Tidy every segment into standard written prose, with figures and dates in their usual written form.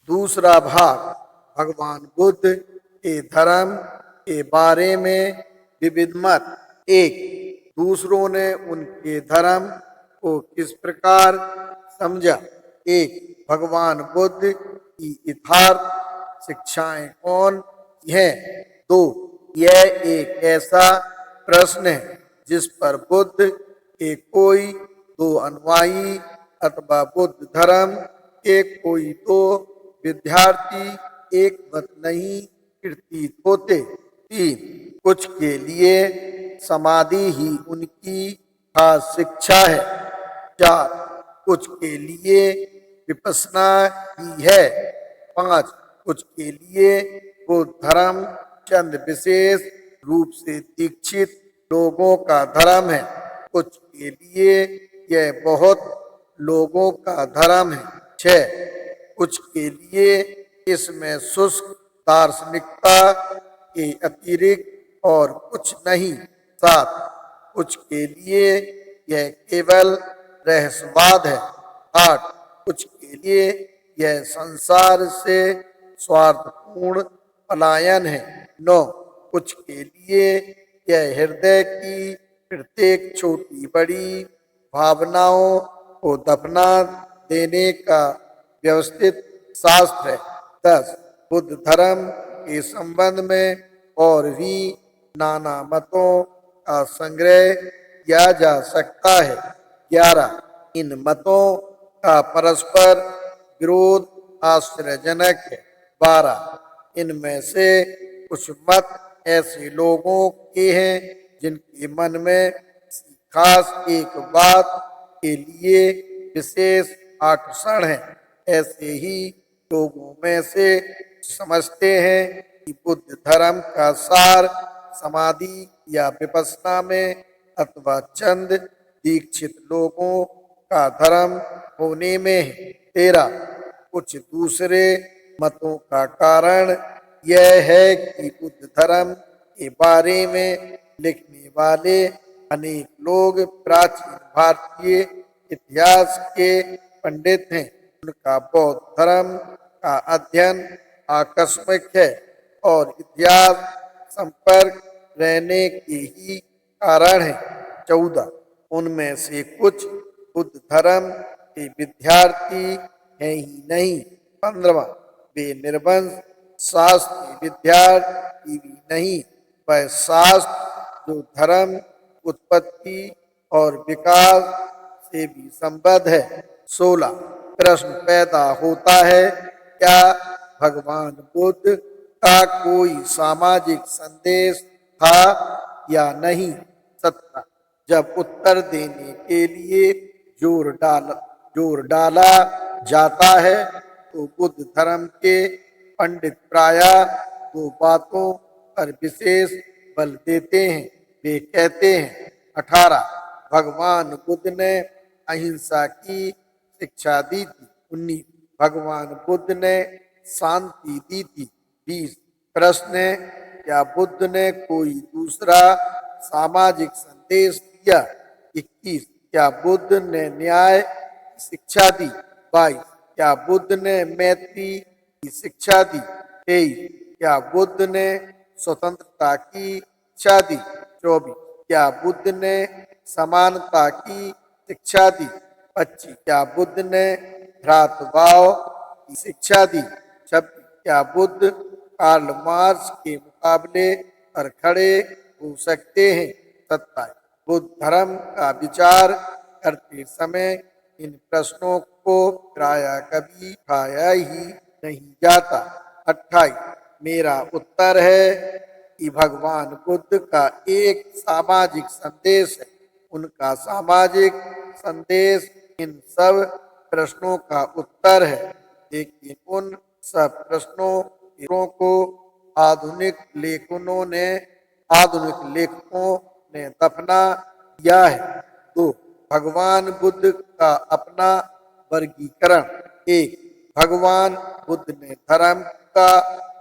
दूसरा भाग भगवान बुद्ध के धर्म के बारे में विविध मत। एक, दूसरों ने उनके धर्म को किस प्रकार समझा। एक, भगवान बुद्ध की यथार्थ शिक्षाएं कौन हैं। दो, यह एक ऐसा प्रश्न है जिस पर बुद्ध के कोई दो अनुयायी अथवा बुद्ध धर्म के कोई दो विद्यार्थी एक मत नहीं प्रतीत होते। तीन, कुछ के लिए समाधि ही उनकी खास शिक्षा है। चार, कुछ के लिए विपश्यना ही है। पांच, कुछ के लिए वो धर्म चंद विशेष रूप से दीक्षित लोगों का धर्म है। कुछ के लिए यह बहुत लोगों का धर्म है। छह, कुछ के लिए इसमें शुष्क दार्शनिकता के अतिरिक्त और कुछ नहीं। सात, कुछ के लिए यह केवल रहस्यवाद है। आठ, कुछ के लिए यह संसार से स्वार्थपूर्ण पलायन है। नौ, कुछ के लिए यह हृदय की प्रत्येक छोटी बड़ी भावनाओं को दफना देने का व्यवस्थित शास्त्र है। 10, बुद्ध धर्म के संबंध में और भी नाना मतों का संग्रह किया जा सकता है। 11, इन मतों का परस्पर विरोध आश्चर्यजनक है। 12, इनमें से कुछ मत ऐसे लोगों के हैं जिनके मन में किसी खास एक बात के लिए विशेष आकर्षण है। ऐसे ही लोगों में से समझते हैं कि बुद्ध धर्म का सार समाधि या विपश्यना में अथवा चंद दीक्षित लोगों का धर्म होने में है। 13, कुछ दूसरे मतों का कारण यह है कि बुद्ध धर्म के बारे में लिखने वाले अनेक लोग प्राचीन भारतीय इतिहास के पंडित हैं। उनका बौद्ध धर्म का अध्ययन आकस्मिक है और इतिहास संपर्क रहने के ही कारण है। 14, उनमें से कुछ बुद्ध धर्म के विद्यार्थी हैं ही नहीं। 15, वे निर्वंश शास्त्र के विद्यार्थी भी नहीं। वह शास्त्र जो धर्म उत्पत्ति और विकास से भी संबद्ध है। 16, प्रश्न पैदा होता है, क्या भगवान बुद्ध का कोई सामाजिक संदेश था या नहीं। 17, जब उत्तर देने के लिए जोर डाला जाता है तो बुद्ध धर्म के पंडित प्रायः दो बातों पर विशेष बल देते हैं। वे कहते हैं, 18, भगवान बुद्ध ने अहिंसा की शिक्षा दी थी। 19, भगवान बुद्ध ने शांति दी थी। 20, प्रश्न है, क्या बुद्ध ने कोई दूसरा सामाजिक संदेश दिया। 21, क्या बुद्ध ने न्याय की शिक्षा दी। 22, क्या बुद्ध ने मैत्री की शिक्षा दी। 23, क्या बुद्ध ने स्वतंत्रता की शिक्षा दी। 24, क्या बुद्ध ने समानता की शिक्षा दी। 25, क्या बुद्ध ने भ्रातृभाव की शिक्षा दी। 26, क्या बुद्ध कार्ल मार्क्स के मुकाबले पर खड़े हो सकते हैं। 27, बुद्ध धर्म का विचार करते समय इन प्रश्नों को प्रायः कभी उठाया ही नहीं जाता। 28, मेरा उत्तर है कि भगवान बुद्ध का एक सामाजिक संदेश है। उनका सामाजिक संदेश इन सब प्रश्नों का उत्तर है, लेकिन उन सब प्रश्नों को आधुनिक लेखकों ने दफना दिया है। तो भगवान बुद्ध का अपना वर्गीकरण। 1, भगवान बुद्ध ने धर्म का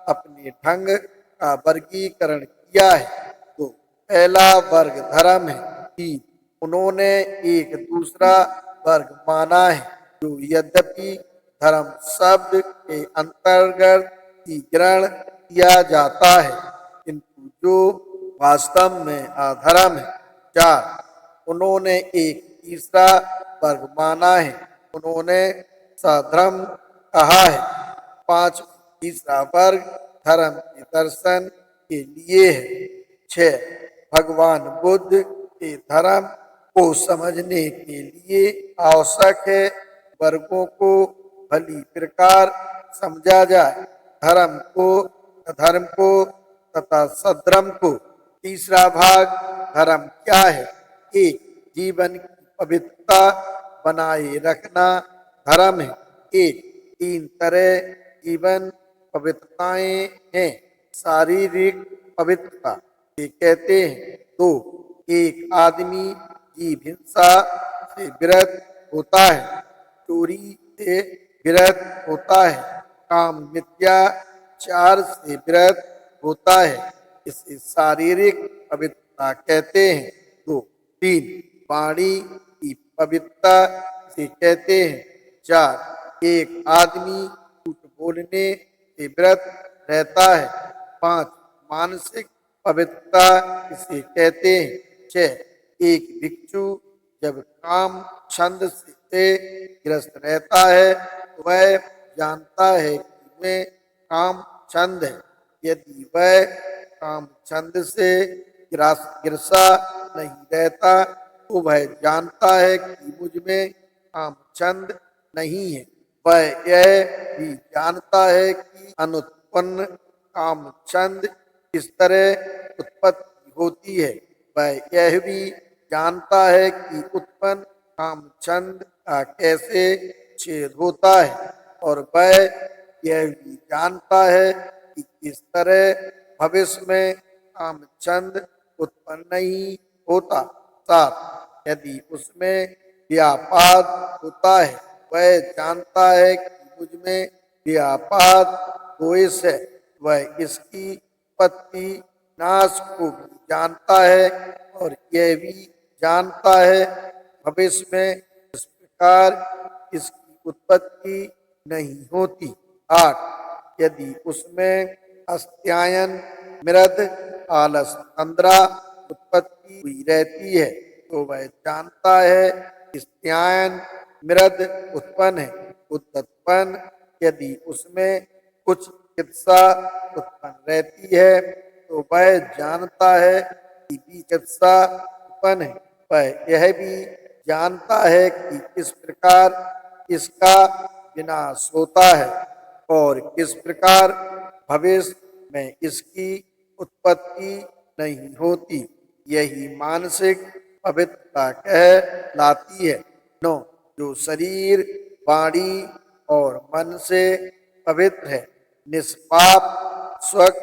अपने ढंग का वर्गीकरण किया है। तो पहला वर्ग धर्म है। 3, उन्होंने एक दूसरा वर्ग माना है जो यद्यपि धर्म शब्द के अंतर्गत ही ग्रहण किया जाता है, किंतु जो वास्तव में अधर्म है। 4, उन्होंने एक तीसरा वर्ग माना है, उन्होंने सधर्म कहा है। 5, तीसरा वर्ग धर्म के दर्शन के लिए है। 6, भगवान बुद्ध के धर्म को समझने के लिए आवश्यक है वर्गों को भली प्रकार समझा जाए, धर्म को, अधर्म को तथा सधर्म को। तीसरा भाग धर्म क्या है? 1, जीवन की पवित्रता बनाए रखना धर्म है। 1, 3 तरह जीवन पवित्रताएं हैं। शारीरिक पवित्रता ये कहते हैं। 2, एक आदमी जीव हिंसा से विरत होता है, चोरी से विरत होता है, काम मिथ्याचार से विरत होता है, इसे शारीरिक पवित्रता कहते हैं। 2, 3, वाणी की पवित्रता से कहते हैं। 4, एक आदमी झूठ बोलने से विरत रहता है। 5, मानसिक पवित्रता इसे कहते हैं। 6, एक भिक्षु जब काम छंद से ग्रस्त रहता है तो वह जानता है कि वह काम छंद है। यदि वह काम छंद से गिरसा नहीं रहता तो वह जानता है कि मुझ में काम छंद नहीं है। वह यह भी जानता है कि अनुत्पन्न काम छंद किस तरह उत्पत्ति होती है। वह यह भी जानता है कि उत्पन्न काम छंद का कैसे छेद होता है, और वह यह भी जानता है कि किस तरह भविष्य में काम छंद उत्पन्न नहीं होता। 7, यदि उसमें व्यापाद होता है, वह जानता है कि मुझ में व्यापाद दोष है। वह इसकी उत्पत्ति नाश को भी जानता है और यह भी जानता है भविष्य में इस प्रकार इसकी उत्पत्ति नहीं होती। 8, यदि उसमें अस्त्यायन, मृद, आलस, तंद्रा उत्पत्ति हुई रहती है तो वह जानता है स्त्यायन, मृद उत्पन्न है। उत्पन्न, यदि उसमें कुछ चिकित्सा उत्पन्न रहती है तो वह जानता है कि चिकित्सा उत्पन्न है। वह यह भी जानता है कि किस प्रकार इसका विनाश होता है और किस प्रकार भविष्य में इसकी उत्पत्ति नहीं होती। यही मानसिक पवित्रता कहलाती है। 9, जो शरीर, वाणी और मन से पवित्र है, निष्पाप, स्वच्छ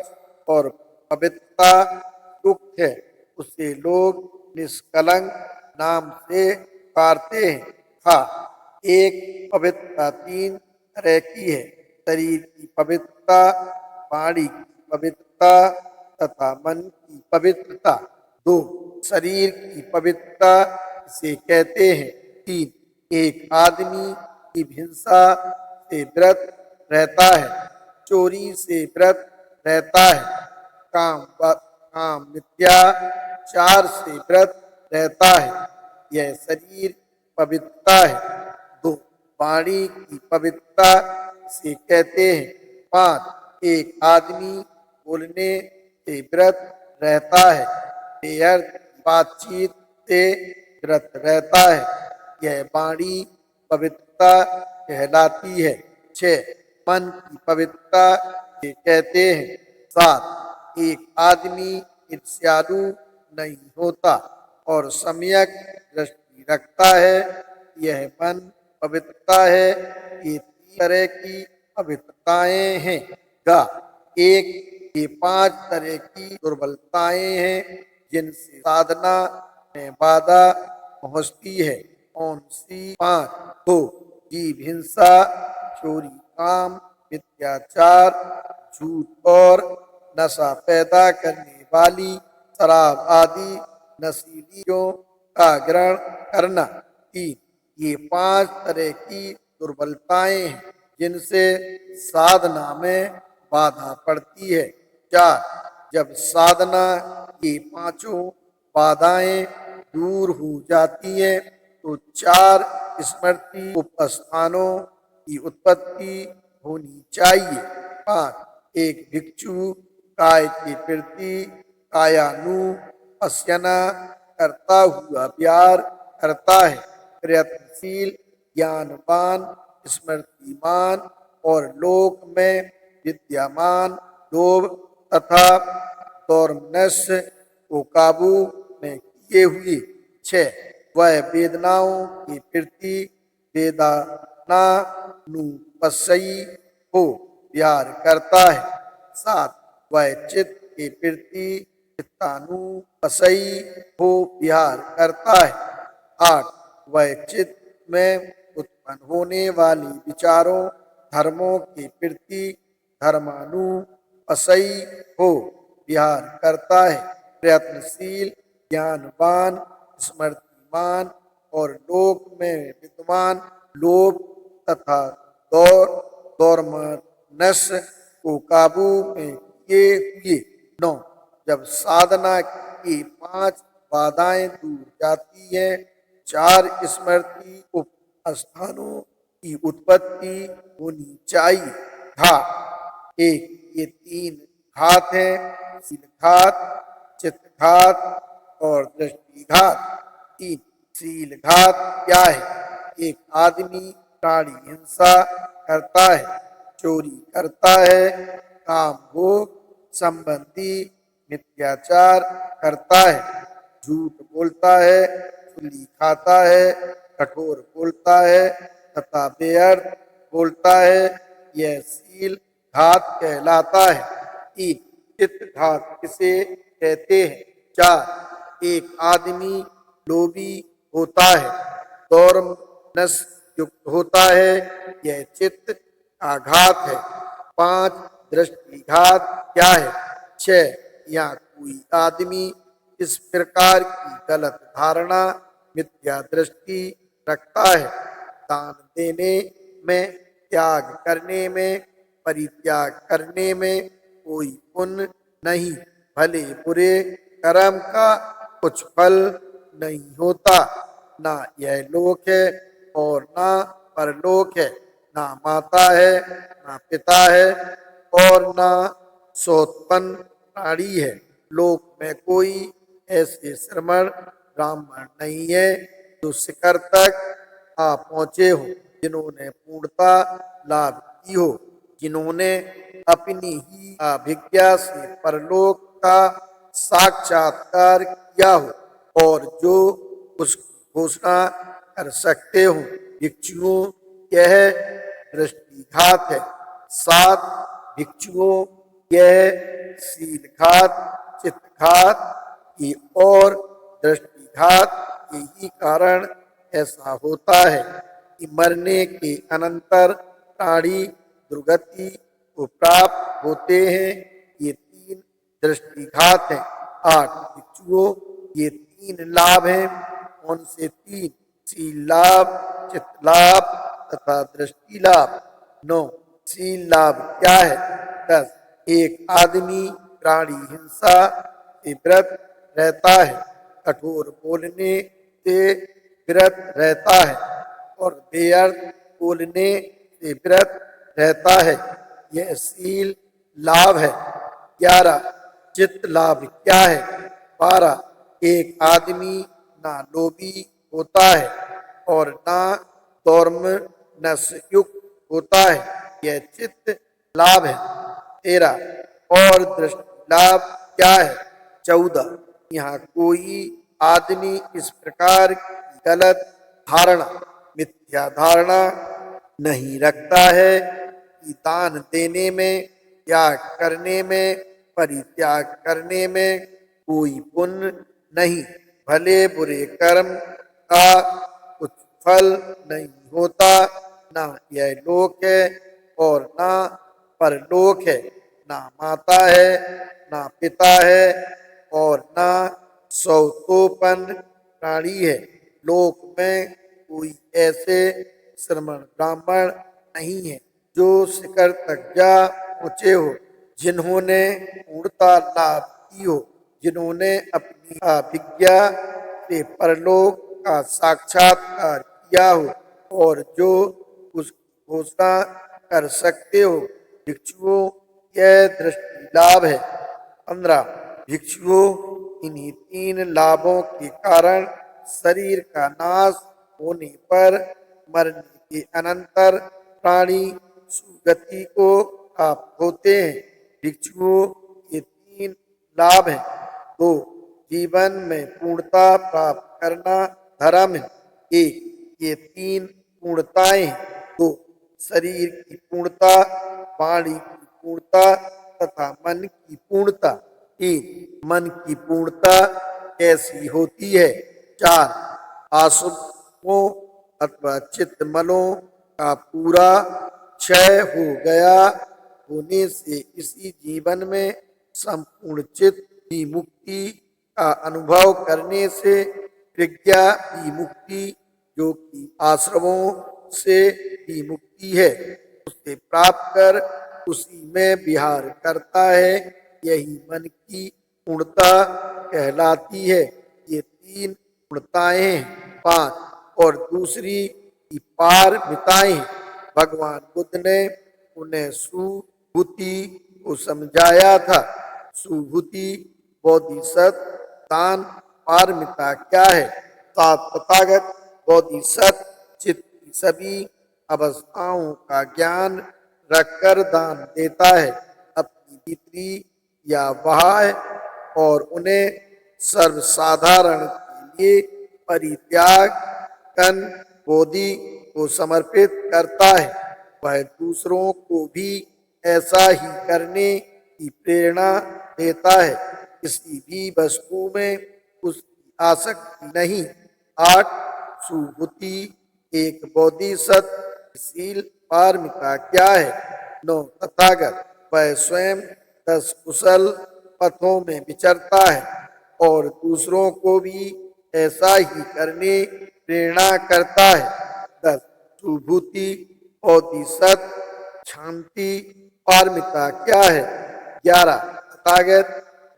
और पवित्रता युक्त है, उसे लोग निष्कलंक नाम से पुकारते हैं। एक पवित्रता 3 तरह की है, शरीर की पवित्रता, वाणी की पवित्रता तथा मन की पवित्रता। 2, शरीर की पवित्रता इसे कहते हैं। 3, एक आदमी की हिंसा से व्रत रहता है, चोरी से व्रत रहता है, काम मिथ्याचार से व्रत रहता है, यह शरीर पवित्रता है। 2, वाणी की पवित्रता से कहते हैं। 5, एक आदमी बोलने से व्रत रहता है, बेअर्थ बातचीत से व्रत रहता है, यह वाणी पवित्रता कहलाती है। 6, मन की पवित्रता से कहते हैं। 7, एक आदमी ईर्ष्यालु नहीं होता और सम्यक दृष्टि रखता है, यह मन पवित्रता है। ये 3 तरह की पवित्रताएं हैं। ये 5 तरह की दुर्बलताएं हैं जिनसे साधना में बाधा पहुंचती है। कौन सी 5? तो जीव हिंसा, चोरी, काम, मिथ्याचार, झूठ और नशा पैदा करने वाली शराब आदि नशीलियों का ग्रहण करना। 3, ये 5 तरह की दुर्बलताएं हैं जिनसे साधना में बाधा पड़ती है। 4, जब साधना की पांचों बाधाएं दूर हो जाती हैं तो 4 स्मृति उपस्थानों की उत्पत्ति होनी चाहिए। 5, एक भिक्षु काय के प्रति कायानुपस्यना करता हुआ प्यार करता है। प्रयत्नशील, ज्ञानवान, स्मृतिमान और लोक में विद्यमान लोभ तथा दोर्मनस को काबू में किए हुए। 6, वह वेदनाओं के प्रति वेदनानुपस्यी हो प्यार करता है। 7, वह चित्त के प्रति चित्तानुपस्यी हो प्यार करता है। 8, वह चित्त में उत्पन्न होने वाले विचारों धर्मों के प्रति धर्मानुपस्यी हो प्यार करता है। प्रयत्नशील, ज्ञानवान, स्मृतिमान और लोक में विद्यमान लोभ तथा दोर्मनस को काबू में किए हुए। 9, जब साधना की 5 बाधाएं दूर जाती है 4 स्मृति उपस्थानों की उत्पत्ति होनी चाहिए। घात 1, ये 3 घात हैं, शीलघात, चित्तघात और दृष्टिघात। 3, शीलघात क्या है? एक आदमी प्राणी हिंसा करता है, चोरी करता है, काम भोग संबंधी मिथ्याचार करता है, झूठ बोलता है, चुगली खाता है, कठोर बोलता है तथा बेअर्थ बोलता है, यह शील घात कहलाता है। 3, चित्त घात किसे कहते हैं? 4, एक आदमी लोभी होता है, दोर्मनस युक्त होता है, यह चित्त का घात है। 5, दृष्टिघात क्या है? 6, यहाँ कोई आदमी इस प्रकार की गलत धारणा मिथ्या दृष्टि रखता है, दान देने में, त्याग करने में, परित्याग करने में कोई पुण्य नहीं, भले बुरे कर्म का कुछ फल नहीं होता, ना यह लोक है और ना परलोक है, ना माता है ना पिता है और ना सोत्पन्न प्राणी है। लोक में कोई ऐसे श्रमण ब्राह्मण नहीं है जो शिखर तक आ पहुंचे हो, जिन्होंने पूर्णता लाभ की हो, जिन्होंने अपनी ही अभिज्ञा से परलोक का साक्षात्कार किया हो और जो उसकी घोषणा कर सकते हो। भिक्षुओं, यह दृष्टिघात है। 7, भिक्षुओं, यह शीलघात, चित्तघात की और दृष्टिघात के ही कारण ऐसा होता है कि मरने के अनंतर प्राणी दुर्गति को प्राप्त होते हैं। ये 3 दृष्टिघात हैं। 8, भिक्षुओं, ये 3 लाभ हैं। कौन से 3? शील लाभ, चित्त लाभ तथा दृष्टि लाभ। 9, शील लाभ क्या है? 10, एक आदमी प्राणी हिंसा से व्रत रहता है, कठोर बोलने से व्रत रहता है और बेअर्थ बोलने से व्रत रहता है, यह शील लाभ है। 11, चित्त लाभ क्या है? 12, एक आदमी ना लोभी होता है और ना दोर्मनस युक्त होता है, यह चित्त लाभ है। 13, और दृष्टि लाभ क्या है? 14, यहाँ कोई आदमी इस प्रकार की गलत धारणा, मिथ्या धारणा नहीं रखता है कि दान देने में, त्याग करने में, परित्याग करने में कोई पुण्य नहीं, भले बुरे कर्म का कुछ फल नहीं होता, ना यह लोक है और ना परलोक है, ना माता है ना पिता है और ना सौतोपन प्राणी है। लोक में कोई ऐसे श्रमण ब्राह्मण नहीं है जो शिखर तक जा पहुँचे हो, जिन्होंने पूर्णता लाभ की हो, जिन्होंने अपनी अभिज्ञा से परलोक का साक्षात्कार किया हो और जो उसकी घोषणा कर सकते हो। भिक्षुओं, यह दृष्टि लाभ है। 15 भिक्षुओं, इन्हीं तीन लाभों के कारण शरीर का नाश होने पर मरने के अनंतर प्राणी सुगति को प्राप्त होते हैं। भिक्षुओं, ये तीन लाभ हैं। 2 जीवन में पूर्णता प्राप्त करना धर्म है। 1 ये तीन पूर्णताएं। 2 शरीर की पूर्णता, वाणी की पूर्णता तथा मन की पूर्णता। 3 मन की पूर्णता कैसी होती है? 4 आसुओं अथवा चित्तमलों का पूरा क्षय हो गया होने से इसी जीवन में संपूर्ण चित्त की मुक्ति का अनुभव करने से प्रज्ञा की मुक्ति, जो कि आश्रमों से भी मुक्ति है, उसे प्राप्त कर उसी में विहार करता है। यही मन की पूर्णता कहलाती है। ये तीन पूर्णताएं हैं। 5 और दूसरी की पारमिताएं। भगवान बुद्ध ने उन्हें सुभूति को समझाया था। सुभूति, बोधिसत्व, दान, पारमिता क्या है? तथागत बोधिसत्व चित्त की सभी अवस्थाओं का ज्ञान रखकर दान देता है, अपनी भीतरी या बाह्य, और उन्हें सर्वसाधारण के लिए परित्याग कर बोधि को समर्पित करता है। वह दूसरों को भी ऐसा ही करने की प्रेरणा देता है। किसी भी वस्तु में उसकी आसक्ति नहीं। 8 सुभूति, एक बोधिसत्वशील पारमिता क्या है? 9 तथागत, वह स्वयं 10 कुशल पथों में विचरता है और दूसरों को भी ऐसा ही करने प्रेरणा करता है। 10 सुभूति, बोधिसत्व, शांति, पारमिता क्या है? 11 तथागत,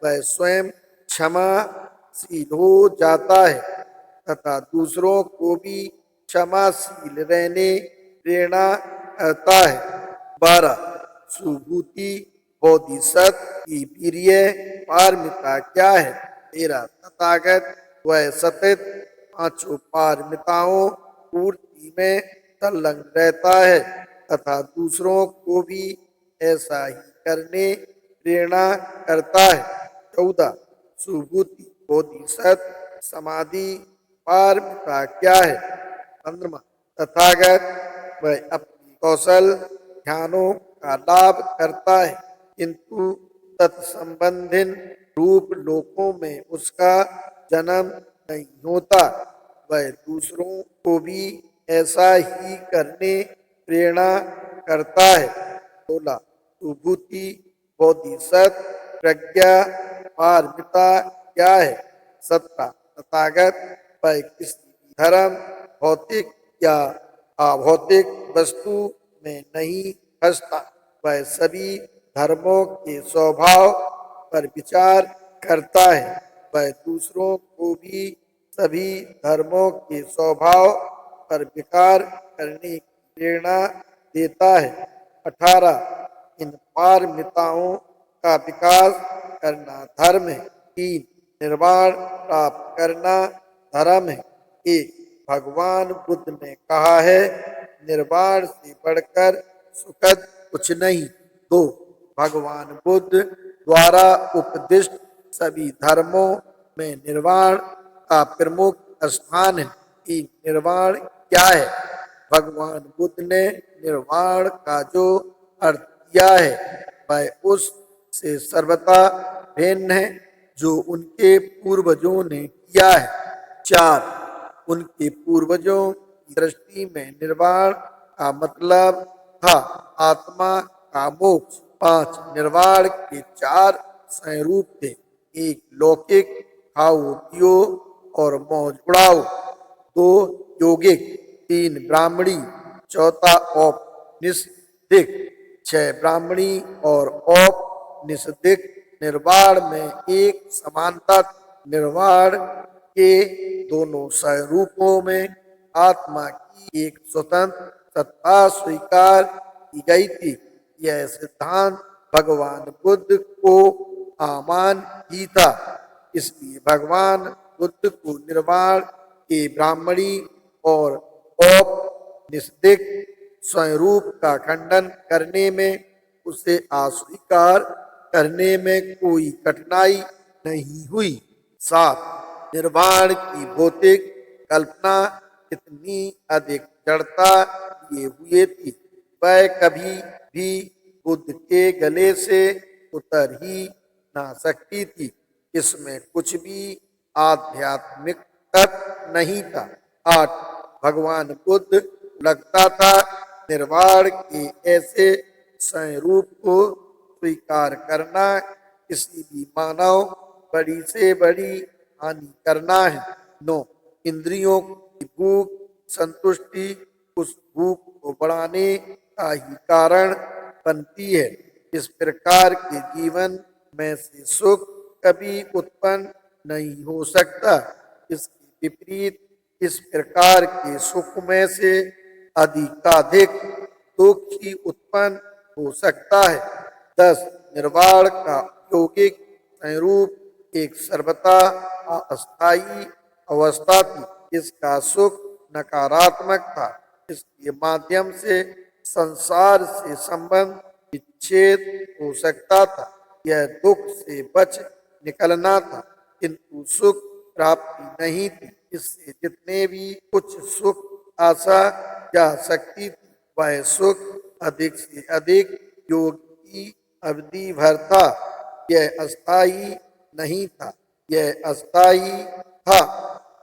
वह स्वयं क्षमाशील हो जाता है तथा दूसरों को भी क्षमाशील रहने प्रेरणा करता है। 12 सुभूति, बोधिसत्व की वीर्य, पारमिता क्या है? 13 तथागत, वह सतत पांचों पारमिताओं पूर्ति में संलग्न रहता है तथा दूसरों को भी ऐसा ही करने प्रेरणा करता है। 14 सुभूति, बोधिसत्व, समाधि, पारमिता क्या है? 15 तथागत, वह अपनी कौशल ध्यानों का लाभ करता है किंतु तत्संबंधित रूप लोकों में उसका जन्म नहीं होता। वह दूसरों को भी ऐसा ही करने प्रेरणा करता है। 16 सुभूति, बोधिसत्व, प्रज्ञा, पारमिता क्या है? 17 तथागत, वह किसी धर्म, भौतिक या अभौतिक वस्तु में नहीं फंसता। वह सभी धर्मों के स्वभाव पर विचार करता है। वह दूसरों को भी सभी धर्मों के स्वभाव पर विचार करने की प्रेरणा देता है। 18 इन पारमिताओं का विकास करना धर्म है। 3 निर्वाण प्राप्त करना धर्म है। 1 भगवान बुद्ध ने कहा है, निर्वाण से बढ़कर सुखद कुछ नहीं। 2 भगवान बुद्ध द्वारा उपदिष्ट सभी धर्मों में निर्वाण का प्रमुख स्थान है। 3 निर्वाण क्या है? भगवान बुद्ध ने निर्वाण का जो अर्थ किया है वह उस से सर्वथा भिन्न है जो उनके पूर्वजों ने किया है। 4 उनके पूर्वजों की दृष्टि में निर्वाण का मतलब था आत्मा का मोक्ष। 5 निर्वाण के 4 स्वरूप थे। 1 लौकिक, खाओ पियो और मौज उड़ाओ। 2 योगिक, 3 ब्राह्मणी, 4 औपनिषदिक, निस्दिक, 6 ब्राह्मणी और औपनिषदिक निर्वाण में एक समानता थी। निर्वाण के दोनों स्वरूपों में आत्मा की एक स्वतंत्र सत्ता स्वीकार की गई थी। यह सिद्धांत भगवान बुद्ध को अमान्य ही था। इसलिए भगवान बुद्ध को निर्वाण के ब्राह्मणी और औपनिषदिक स्वरूप का खंडन करने में, उसे अस्वीकार करने में कोई कठिनाई नहीं हुई। 7 निर्वाण की भौतिक कल्पना इतनी अधिक जड़ता लिए हुए थी, वह कभी भी बुद्ध के गले से उतर ही ना सकती थी। इसमें कुछ भी आध्यात्मिक तत्व नहीं था। 8 भगवान बुद्ध लगता था निर्वाण के ऐसे स्वरूप को स्वीकार करना किसी भी मानव बड़ी से बड़ी हानि करना है। 9 इंद्रियों की भूख संतुष्टि उस भूख को बढ़ाने का ही कारण बनती है। इस प्रकार के जीवन में से सुख कभी उत्पन्न नहीं हो सकता। इसके विपरीत इस प्रकार के सुख में से अधिकाधिक दुख ही उत्पन्न हो सकता है। 10 निर्वाण का यौगिक स्वरूप एक सर्वथा अस्थायी अवस्था थी। इसका सुख नकारात्मक था। इसके माध्यम से संसार से संबंध विच्छेद हो सकता था। यह दुख से बच निकलना था, किंतु सुख प्राप्ति नहीं थी। इससे जितने भी कुछ सुख आशा जा सकती थी, वह सुख अधिक से अधिक योग की अवधि भर था। यह अस्थायी नहीं था, यह अस्थायी था।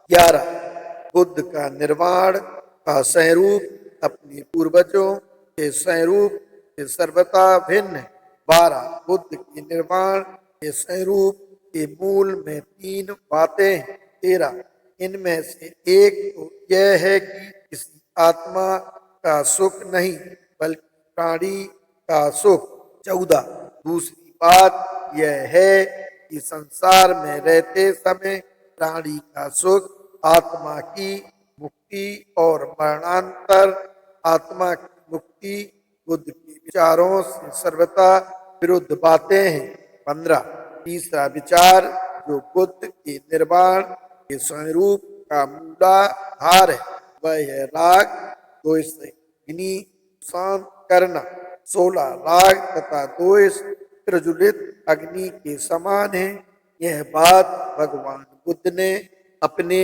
11 बुद्ध का निर्वाण का स्वरूप अपने पूर्वजों के स्वरूप से सर्वथा भिन्न है। 12 बुद्ध के निर्वाण के स्वरूप के मूल में 3 बातें हैं। 13 इनमें से एक तो यह है कि किसी आत्मा का सुख नहीं बल्कि प्राणी का सुख। 14 दूसरी बात यह है कि संसार में रहते समय प्राणी का सुख आत्मा की मुक्ति और मरणांतर आत्मा की मुक्ति बुद्ध के विचारों से सर्वथा विरुद्ध बातें हैं। 15 तीसरा विचार जो बुद्ध के निर्वाण के स्वरूप का मूलाधार है, वह है राग द्वेष से अग्नि शांत करना। 16 राग तथा द्वेष प्रज्वलित अग्नि के समान है। यह बात भगवान बुद्ध ने अपने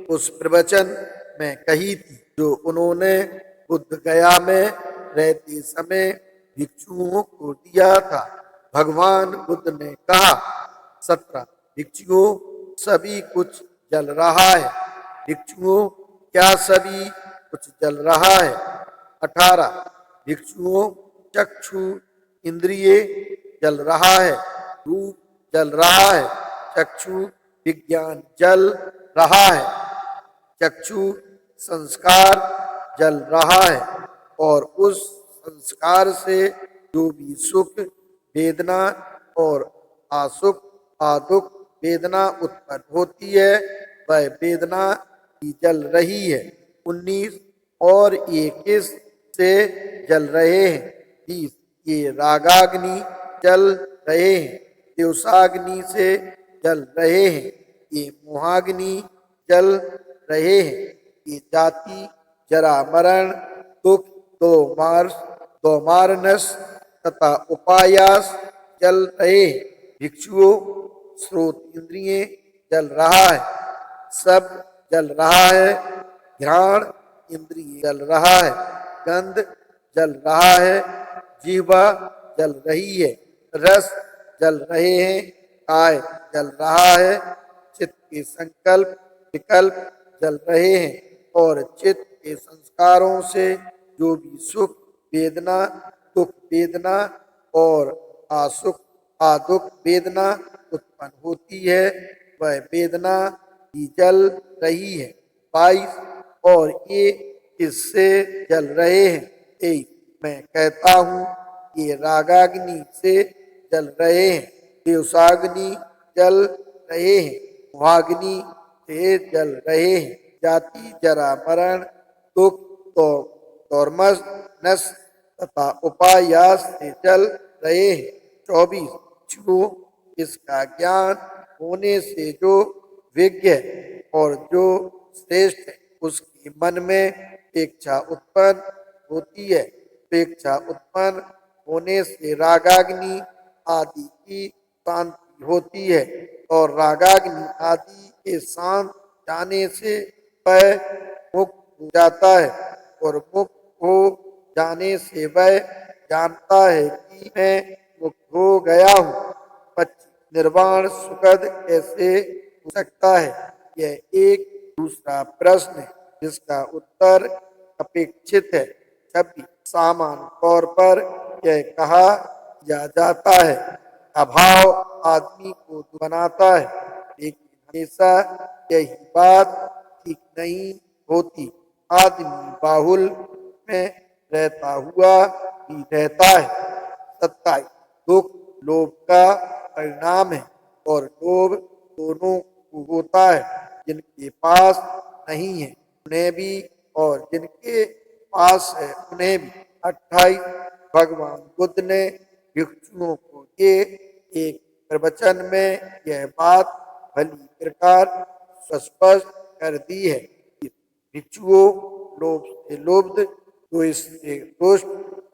उस प्रवचन में कही थी जो उन्होंने बुद्ध गया में रहते समय भिक्षुओं को दिया था। भगवान बुद्ध ने कहा, 17 भिक्षुओं सभी कुछ जल रहा है। भिक्षुओं क्या सभी कुछ जल रहा है? 18 भिक्षुओं चक्षु इंद्रिय जल रहा है, रूप जल रहा है, चक्षु विज्ञान जल रहा है, चक्षु संस्कार जल रहा है, और उस संस्कार से जो भी सुख वेदना और आसुख आदुख वेदना उत्पन्न होती है, वह वेदना ही जल रही है। 19 और ये किस से जल रहे हैं? 20 ये रागाग्नि जल रहे हैं, द्वेषाग्नि से जल रहे हैं, ये मोहाग्नि जल रहे हैं, ये जाति जरा मरण दुख दो मारनस तथा उपायास जल रहे हैं। भिक्षुओं स्रोत इंद्रिय जल रहा है, सब जल रहा है, घ्राण इंद्रिय जल रहा है, गंध जल रहा है, जिह्वा जल रही है, रस जल रहे हैं, काय जल रहा है, चित्त के संकल्प विकल्प जल रहे हैं, और चित्त के संस्कारों से जो भी सुख वेदना दुख वेदना और आसुख आदुख वेदना उत्पन्न होती है, वह वेदना ही जल रही है। 22 और ये किससे जल रहे हैं? मैं कहता हूँ ये रागाग्नि से जल रहे हैं, दिवसाग्नि जल रहे हैं, मोहाग्नि से जल रहे हैं, जाति जरा मरण दुख तो तोर्मस नस तथा उपायास से जल रहे हैं। 24 जो इसका ज्ञान होने से जो विज्ञ और जो श्रेष्ठ है उसके मन में इच्छा उत्पन्न होती है, अपेक्षा उत्पन्न होने से रागाग्नि आदि की शांति होती है और रागाग्नि आदि के शांत जाने से वह मुक्त हो जाता है और मुक्त हो जाने से वह जानता है कि मैं मुक्त हो गया हूँ। 25 निर्वाण सुखद कैसे हो सकता है, यह एक दूसरा प्रश्न है जिसका उत्तर अपेक्षित है। 26 सामान्य तौर पर यह कहा जाता है अभाव आदमी को बनाता है, लेकिन हमेशा यही बात ठीक नहीं होती। आदमी बाहुल में रहता हुआ भी रहता है। 27 दुख लोभ का परिणाम है और लोभ दोनों को होता है, जिनके पास नहीं है उन्हें भी और जिनके पास है उन्हें भी। 28 भगवान बुद्ध ने भिक्षुओं को ये एक प्रवचन में यह बात भली प्रकार स्पष्ट कर दी है कि भिक्षुओं लोभ से लुब्ध, द्वेष से दुष्ट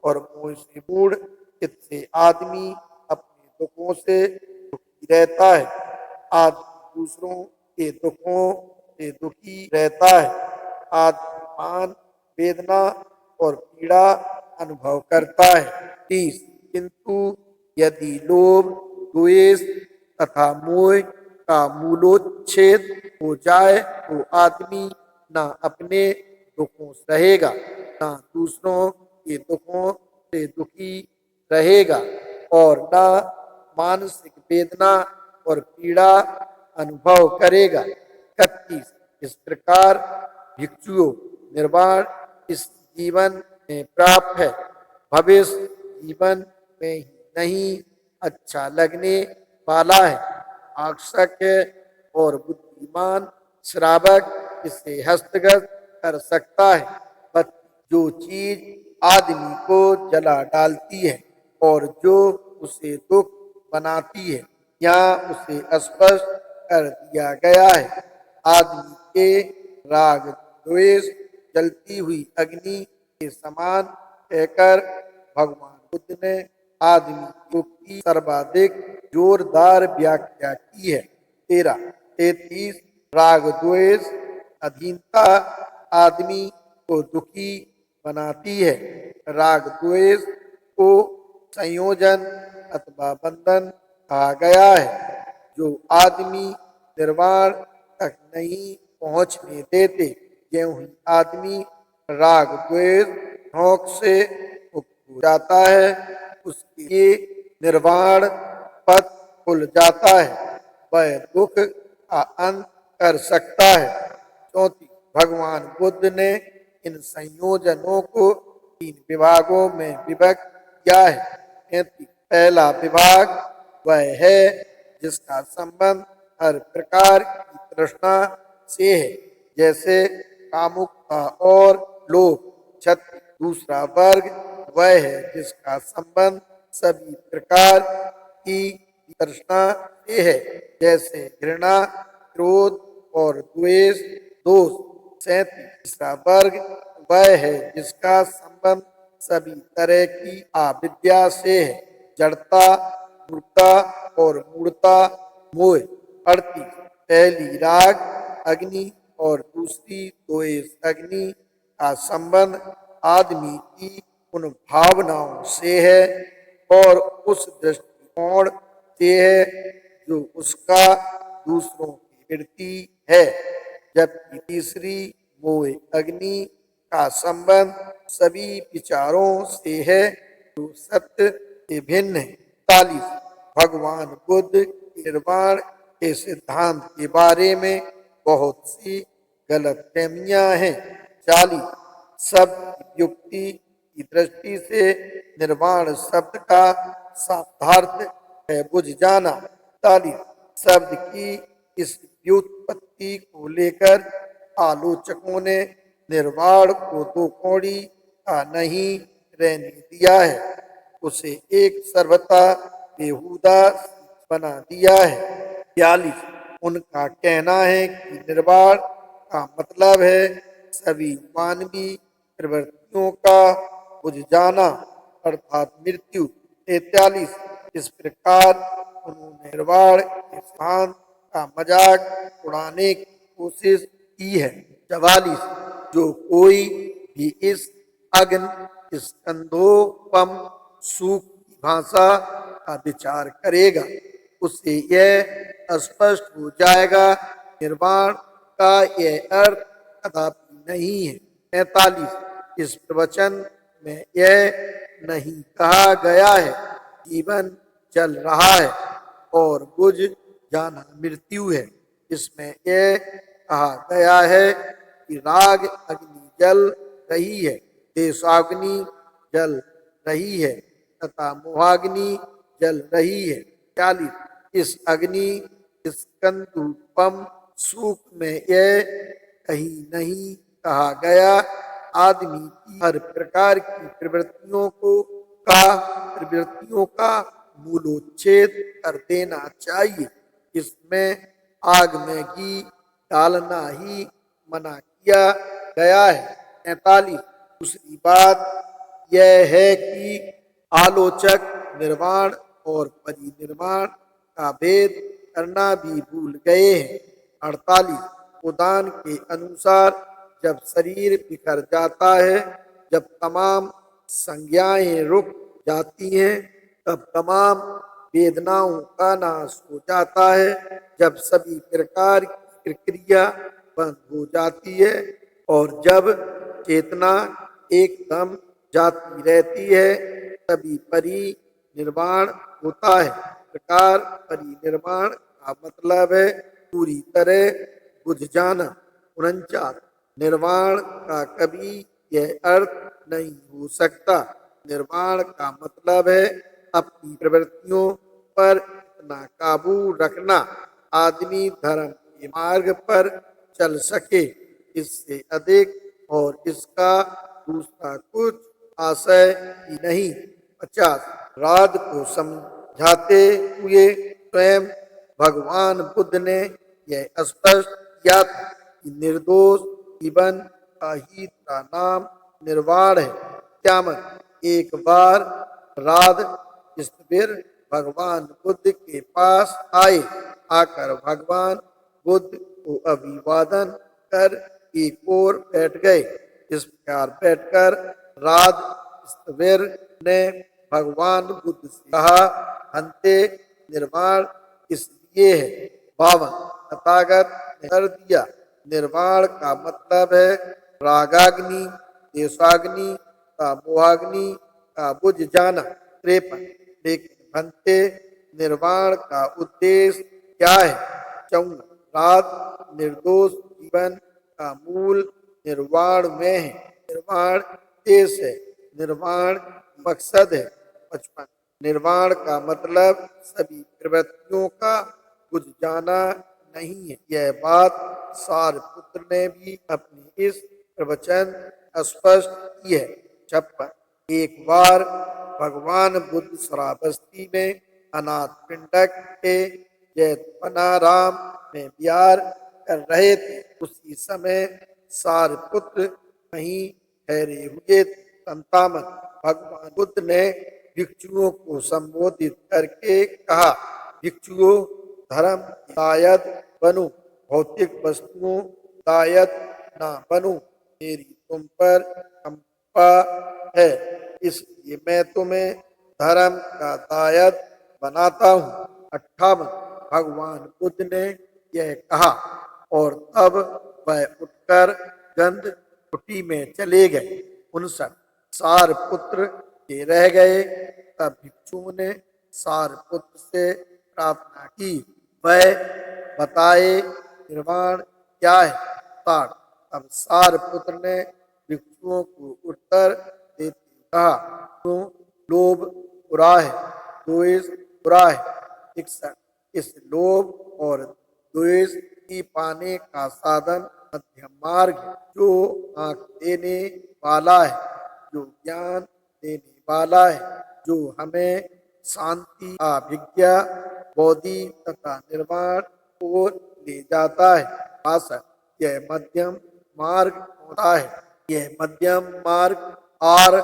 और मोह से मूढ़ चित्त से आदमी अपने दुखों से दुखी रहता है। आदमी दूसरों के दुखों से दुखी रहता है। आदमी मान वेदना और पीड़ा अनुभव करता है। 30 किंतु यदि लोभ द्वेष तथा मोह का मूलोच्छेद हो जाए तो आदमी न अपने दुखों से रहेगा न दूसरों के दुखों से दुखी रहेगा और न मानसिक वेदना और पीड़ा अनुभव करेगा। 31 इस प्रकार भिक्षुओं निर्वाण इस जीवन में प्राप्त है, भविष्य जीवन में ही नहीं अच्छा लगने वाला है। आक्षक और बुद्धिमान श्रावक इसे हस्तगत कर सकता है। बस जो चीज आदमी को जला डालती है और जो उसे दुख बनाती है, यहाँ उसे स्पष्ट कर दिया गया है। आदमी के राग द्वेष जलती हुई अग्नि के समान कहकर भगवान बुद्ध ने आदमी दुख की सर्वाधिक जोरदार व्याख्या की है। 33 राग द्वेष अधीनता आदमी को दुखी बनाती है। राग द्वेष को संयोजन अथवा बंधन कहा गया है जो आदमी निर्वाण तक नहीं पहुंचने देते। ज्यों ही आदमी राग द्वेष नोक से मुक्त हो जाता है उसके लिए निर्वाण पथ खुल जाता है, वह दुख का अंत कर सकता है। 34 भगवान बुद्ध ने इन संयोजनों को 3 विभागों में विभक्त किया है। 33 पहला विभाग वह है जिसका संबंध हर प्रकार की तृष्णा से है, जैसे कामुकता और लोभ। 36 दूसरा वर्ग वह है जिसका संबंध सभी प्रकार की तृष्णा से है, जैसे घृणा, क्रोध और द्वेष, दोष। 37 तीसरा वर्ग वह है जिसका संबंध सभी तरह की अविद्या से है, जड़ता, मूर्खता और मूढ़ता, मोह। 38 पहली राग अग्नि और दूसरी द्वेष अग्नि का संबंध आदमी की उन भावनाओं से है और उस दृष्टिकोण से है जो उसका दूसरों की वृत्ति है, जबकि तीसरी मोह अग्नि का संबंध सभी विचारों से है जो सत्य से भिन्न है। 40 भगवान बुद्ध निर्वाण के सिद्धांत के बारे में बहुत सी गलतफहमियां हैं। 40 सब युक्ति की दृष्टि से निर्वाण शब्द का शाब्दार्थ है बुझ जाना। 41 शब्द की इस व्युत्पत्ति को लेकर आलोचकों ने निर्वाण को दो कौड़ी का नहीं रहने दिया है, उसे एक सर्वथा बेहुदा बना दिया है। 42 उनका कहना है कि निर्वाण का मतलब है सभी मानवीय प्रवृत्तियों का बुझ जाना अर्थात मृत्यु। 43 इस प्रकार उन्होंने निर्वाण के सिद्धांत का मजाक उड़ाने की कोशिश की है। 44 जो कोई भी इस अग्नि स्कंदोपम सूख की भाषा का विचार करेगा उसे यह स्पष्ट हो जाएगा निर्वाण का यह अर्थ कदापि नहीं है। 45 इस प्रवचन में यह नहीं कहा गया है जीवन चल रहा है और बुझ जाना मृत्यु है, इसमें यह कहा गया है कि राग अग्नि जल रही है, देशाग्नि जल रही है तथा मोहाग्नि जल रही है। 40 इस अग्नि स्कंदूपम सूख में यह कहीं नहीं कहा गया आदमी की हर प्रकार की प्रवृत्तियों का मूलोच्छेद कर देना चाहिए, इसमें आग में घी डालना ही मना किया गया है। 45 दूसरी बात यह है कि आलोचक निर्वाण और परिनिर्वाण का भेद करना भी भूल गए हैं। 48 उदान के अनुसार जब शरीर बिखर जाता है, जब तमाम संज्ञाएं रुक जाती हैं, तब तमाम वेदनाओं का नाश हो जाता है, जब सभी प्रकार की प्रक्रिया बंद हो जाती है और जब चेतना एकदम जाती रहती है तभी परिनिर्वाण होता है। प्रकार परिनिर्वाण का मतलब है पूरी तरह बुझ जाना। 49 निर्वाण का कभी यह अर्थ नहीं हो सकता। निर्वाण का मतलब है अपनी प्रवृत्तियों पर इतना काबू रखना आदमी धर्म के मार्ग पर चल सके, इससे अधिक और इसका दूसरा कुछ आशय ही नहीं। 50 राध को समझाते हुए स्वयं भगवान बुद्ध ने यह स्पष्ट किया था कि निर्दोष जीवन का ही नाम निर्वाण है। क्यामत एक बार राध स्थविर भगवान बुद्ध के पास आए, आकर भगवान बुद्ध को अभिवादन कर एक ओर बैठ गए। इस प्रकार बैठकर राध स्थविर ने भगवान बुद्ध से कहा, हंते निर्वाण इसलिए है। 52 तथागत ने कर दिया निर्वाण का मतलब है रागाग्नि, देशाग्नि का मोहाग्नि का बुझ जाना। 53 लेकिन भंते निर्वाण का उद्देश्य क्या है? 54 रात निर्दोष जीवन का मूल निर्वाण में है, निर्वाण देश है, निर्वाण मकसद है। 55 निर्वाण का मतलब सभी प्रवृत्तियों का बुझ जाना नहीं है। यह बात सारपुत्र ने भी अपनी इस प्रवचन स्पष्ट की है। 56 एक बार भगवान बुद्ध श्रावस्ती में अनाथ पिंडक के जैतवनाराम में विहार कर रहे थे। उसी समय सारपुत्र कहीं ठहरे हुए थे। 57 भगवान बुद्ध ने भिक्षुओं को संबोधित करके कहा, भिक्षुओं धर्म दायद बनो, भौतिक वस्तुओं दायद ना बनो, मेरी तुम पर कंपा है, इसलिए मैं तुम्हें धर्म का दायद बनाता हूँ। 58 भगवान बुद्ध ने यह कहा और तब वह उठकर गंध कुटी में चले गए। 59 सारपुत्र के रह गए। तब भिक्षुओं ने सारपुत्र से प्रार्थना की, वह बताए निर्वाण क्या है। 60 तब सारपुत्र ने भिक्षुओं को उत्तर देते कहा तो लोभ बुरा है, द्वेष बुरा है। 61 इस लोभ और द्वेष की पाने का साधन मध्यम मार्ग है, जो आंख देने वाला है, जो ज्ञान देने वाला है, जो हमें शांति, अभिज्ञा, बोधि तथा निर्वाण ओर ले जाता है। 62 यह मध्यम मार्ग होता है। यह मध्यम मार्ग और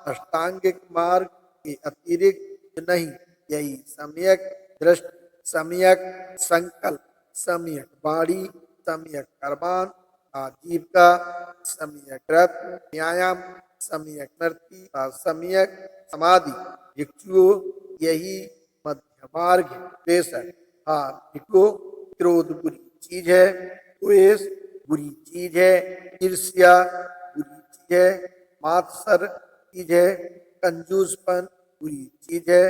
अष्टांगिक मार्ग के अतिरिक्त नहीं। यही सम्यक दृष्टि, सम्यक संकल्प, सम्यक वाणी, सम्यक कर्मान, आजीविका, सम्यक व्रत, व्यायाम, सम्यक नृत्य, सम्यक समाधि। भिक्षुओं यही मध्य मार्ग है। 63 हाँ भिक्षुओं, क्रोध बुरी चीज है, द्वेष बुरी चीज है, ईर्ष्या बुरी चीज है, मात्सर चीज है, कंजूसपन बुरी चीज है,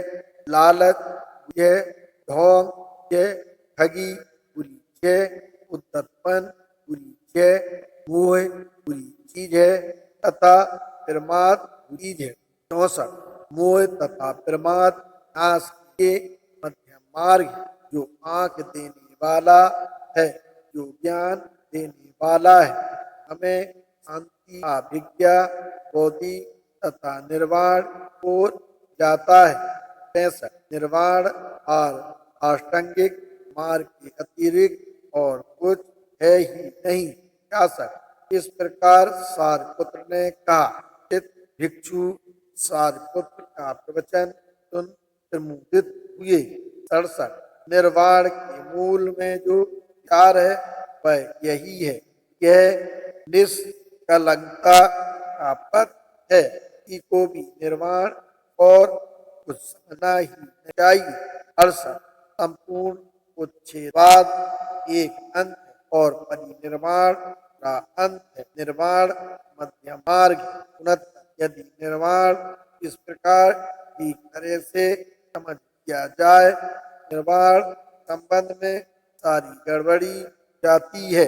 लालच बुरी है, ढोंग बुरी है, ठगी बुरी चीज है, उद्धतपन बुरी चीज है, मोह बुरी चीज है तथा प्रमाद बुरी चीज है। 64 मोह तथा प्रमाद नाश के मध्यम मार्ग है, जो आंख देने वाला है, जो ज्ञान देने वाला है, हमें शांति, अभिज्ञा, बोधि तथा निर्वाण ओर जाता है। 65 निर्वाण और अष्टांगिक मार्ग के अतिरिक्त और कुछ है ही नहीं। 66 इस प्रकार सारपुत्र ने कहा। चित भिक्षु सारपुत्र का प्रवचन सुन प्रमुदित हुए। 67 निर्वाण के मूल में जो विचार है वह यही है। यह निष्कलंकता का पथ है। किसी को भी निर्वाण और कुछ समझना ही नहीं चाहिए। 68 संपूर्ण उच्छेदवाद एक अंत है और परिनिर्वाण का अंत है। निर्वाण मध्य मार्ग है। 69 यदि निर्वाण इस प्रकार की तरह से समझ किया जाए, निर्वाण संबंध में सारी गड़बड़ी जाती है।